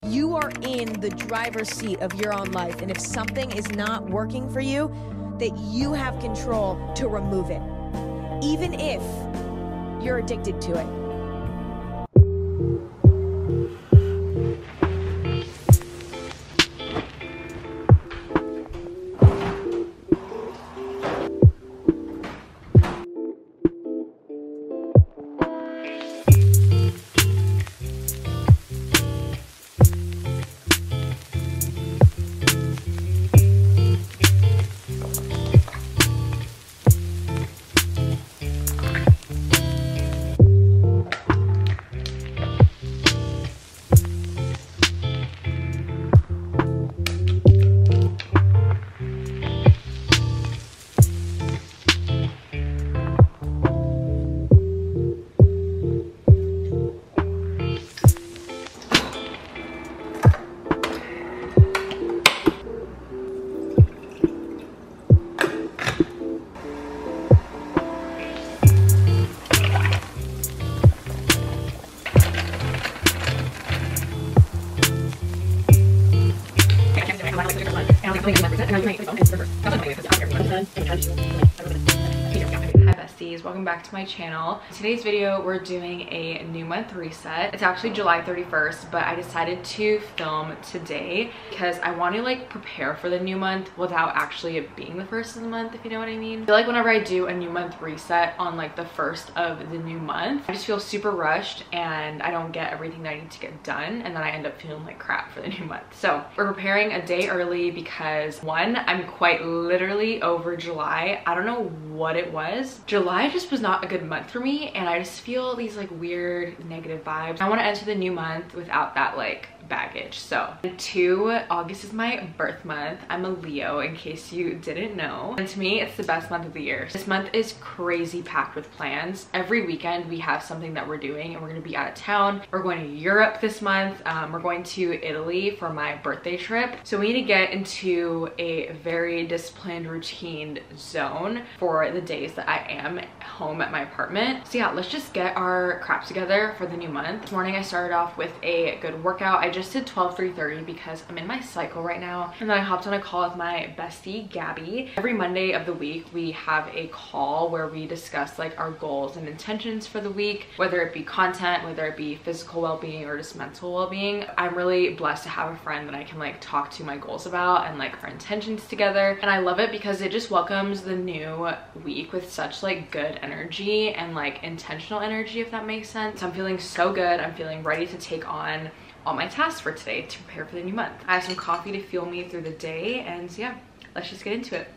You are in the driver's seat of your own life, and if something is not working for you, that you have control to remove it, even if you're addicted to it. Hi besties, welcome back to my channel. In today's video we're doing a new month reset. It's actually July 31st, but I decided to film today because I want to like prepare for the new month without actually it being the first of the month, if you know what I mean. I feel like whenever I do a new month reset on like the first of the new month, I just feel super rushed and I don't get everything that I need to get done, and then I end up feeling like crap for the new month. So we're preparing a day early because one, I'm quite literally over July. I don't know what it was. July just was not a good month for me, and I just feel these like weird negative vibes. I want to enter the new month without that like baggage. So, and two, August is my birth month. I'm a Leo, in case you didn't know, and to me it's the best month of the year. This month is crazy packed with plans. Every weekend we have something that we're doing, and we're going to be out of town. We're going to Europe this month. We're going to Italy for my birthday trip, so we need to get into a very disciplined, routine zone for the days that I am home at my apartment. So yeah, let's just get our crap together for the new month. This morning I started off with a good workout. I just did 12-3-30 because I'm in my cycle right now, and then I hopped on a call with my bestie Gabby. Every Monday of the week we have a call where we discuss like our goals and intentions for the week, whether it be content, whether it be physical well-being or just mental well-being. I'm really blessed to have a friend that I can like talk to my goals about and like our intentions together, and I love it because it just welcomes the new week with such like good energy and like intentional energy, if that makes sense. So I'm feeling so good. I'm feeling ready to take on all my tasks for today to prepare for the new month. I have some coffee to fuel me through the day, and so yeah, let's just get into it.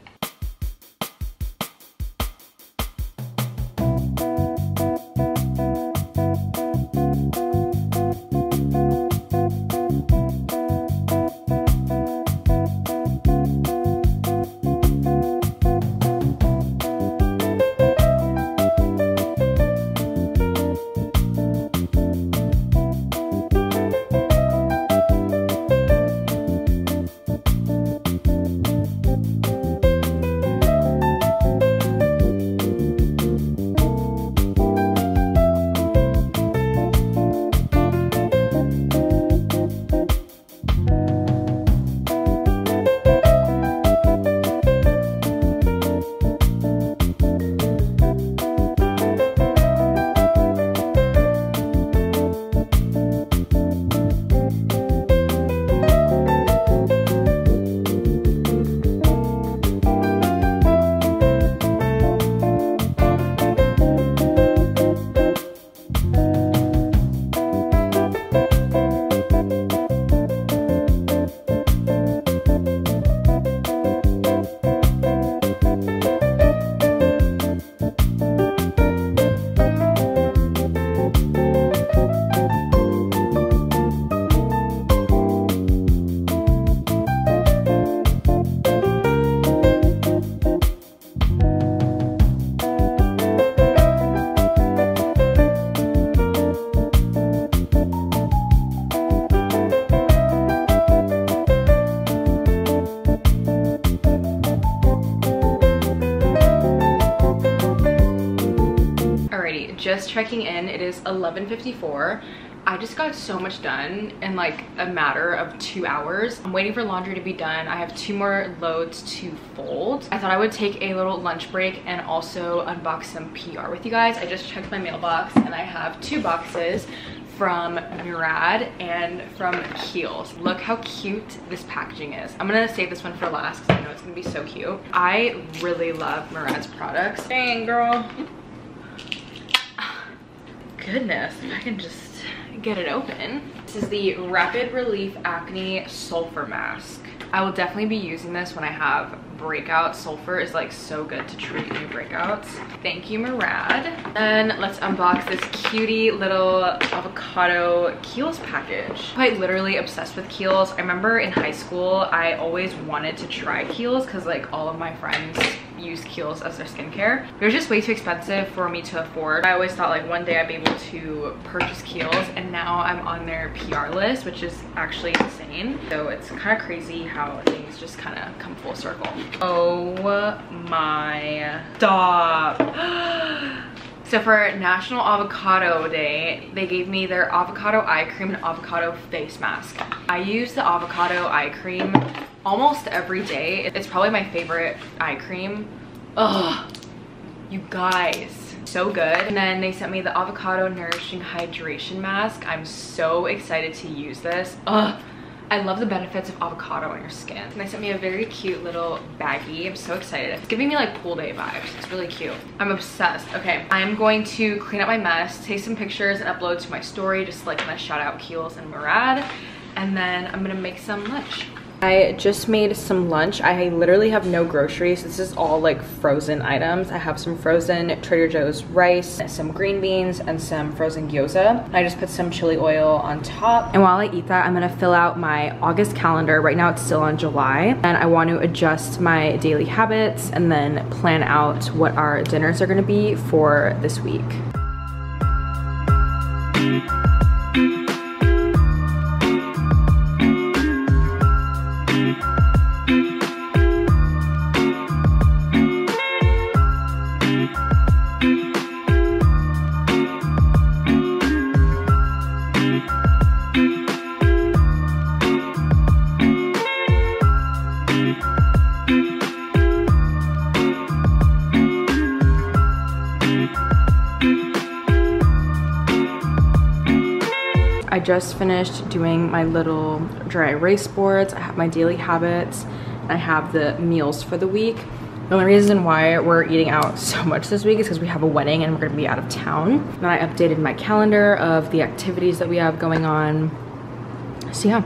Just checking in, it is 11:54. I just got so much done in like a matter of 2 hours. I'm waiting for laundry to be done. I have 2 more loads to fold. I thought I would take a little lunch break and also unbox some PR with you guys. I just checked my mailbox and I have 2 boxes from Grad and from Kiehl's. Look how cute this packaging is. I'm gonna save this one for last because I know it's gonna be so cute. I really love Murad's products. Dang, girl. Goodness, if I can just get it open. This is the Rapid Relief Acne Sulfur Mask. I will definitely be using this when I have breakouts. Sulfur is like so good to treat new breakouts. Thank you, Murad. And let's unbox this cutie little avocado Kiehl's package. I'm quite literally obsessed with Kiehl's. I remember in high school, I always wanted to try Kiehl's because like all of my friends use Kiehl's as their skincare. It was just way too expensive for me to afford. I always thought like one day I'd be able to purchase Kiehl's, and now I'm on their PR list, which is actually insane. So it's kind of crazy how things just kind of come full circle. Oh my, stop. So for National Avocado Day, they gave me their avocado eye cream and avocado face mask. I use the avocado eye cream almost every day. It's probably my favorite eye cream. Ugh, you guys, so good. And then they sent me the avocado nourishing hydration mask. I'm so excited to use this. Ugh, I love the benefits of avocado on your skin. And they sent me a very cute little baggie. I'm so excited. It's giving me like pool day vibes. It's really cute. I'm obsessed. Okay, I'm going to clean up my mess, take some pictures and upload to my story, just like kind of shout out Kiehl's and Murad. And then I'm gonna make some lunch. I just made some lunch. I literally have no groceries. This is all like frozen items. I have some frozen Trader Joe's rice, some green beans, and some frozen gyoza. I just put some chili oil on top. And while I eat that, I'm gonna fill out my August calendar. Right now it's still on July. And I want to adjust my daily habits and then plan out what our dinners are gonna be for this week. I just finished doing my little dry erase boards. I have my daily habits, and I have the meals for the week. The only reason why we're eating out so much this week is because we have a wedding and we're gonna be out of town. And I updated my calendar of the activities that we have going on. So yeah,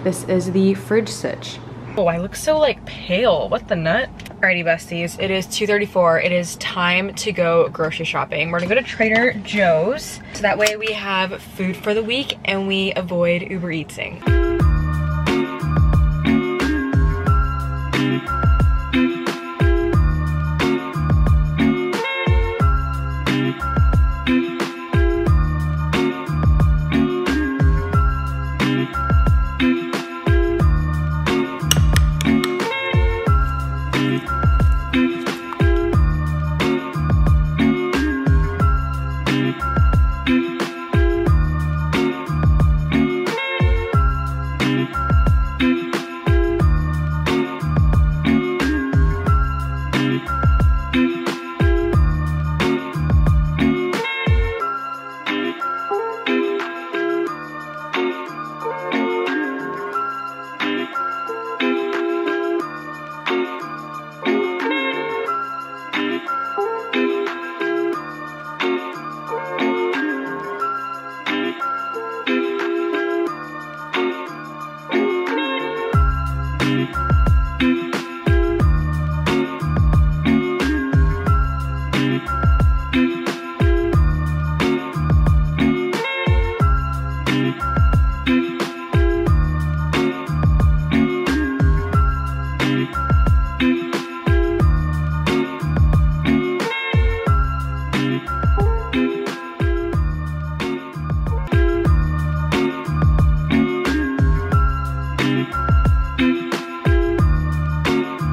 this is the fridge sitch. Oh, I look so like pale, what the nut? Alrighty besties, it is 2:34. It is time to go grocery shopping. We're gonna go to Trader Joe's, so that way we have food for the week and we avoid Uber Eatsing.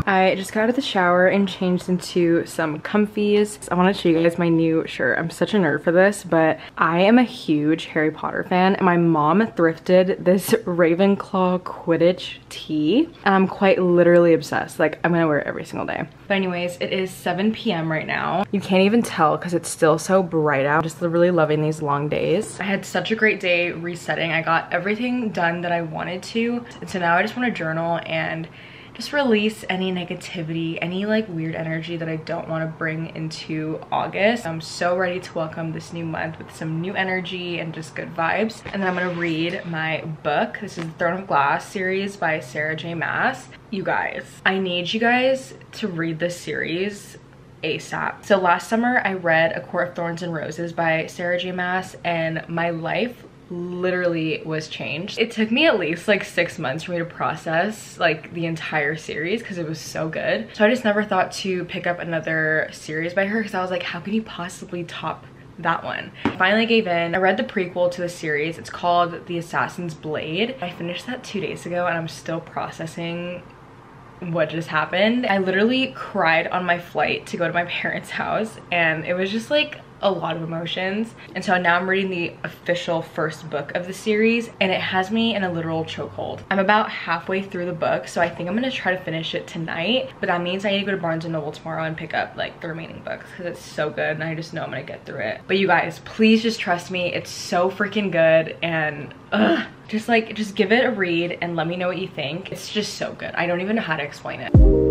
I just got out of the shower and changed into some comfies. I want to show you guys my new shirt. I'm such a nerd for this, but I am a huge Harry Potter fan, and my mom thrifted this Ravenclaw Quidditch tee, and I'm quite literally obsessed. Like, I'm gonna wear it every single day. But anyways, it is 7 p.m. right now. You can't even tell because it's still so bright out. Just really loving these long days. I had such a great day resetting. I got everything done that I wanted to, and so now I just want to journal and just release any negativity, any like weird energy that I don't want to bring into August. I'm so ready to welcome this new month with some new energy and just good vibes. And then I'm gonna read my book. This is the Throne of Glass series by Sarah J. Maas. You guys, I need you guys to read this series ASAP. So last summer I read A Court of Thorns and Roses by Sarah J. Maas, and my life literally was changed. It took me at least like 6 months for me to process like the entire series because it was so good. So I just never thought to pick up another series by her because I was like, how can you possibly top that one? I finally gave in. I read the prequel to the series. It's called The Assassin's Blade. I finished that 2 days ago and I'm still processing what just happened. I literally cried on my flight to go to my parents' house, and it was just like a lot of emotions. And so now I'm reading the official first book of the series, and it has me in a literal chokehold. I'm about halfway through the book, so I think I'm gonna try to finish it tonight, but that means I need to go to Barnes & Noble tomorrow and pick up like the remaining books because it's so good and I just know I'm gonna get through it. But you guys, please just trust me, it's so freaking good, and just give it a read and let me know what you think. It's just so good. I don't even know how to explain it.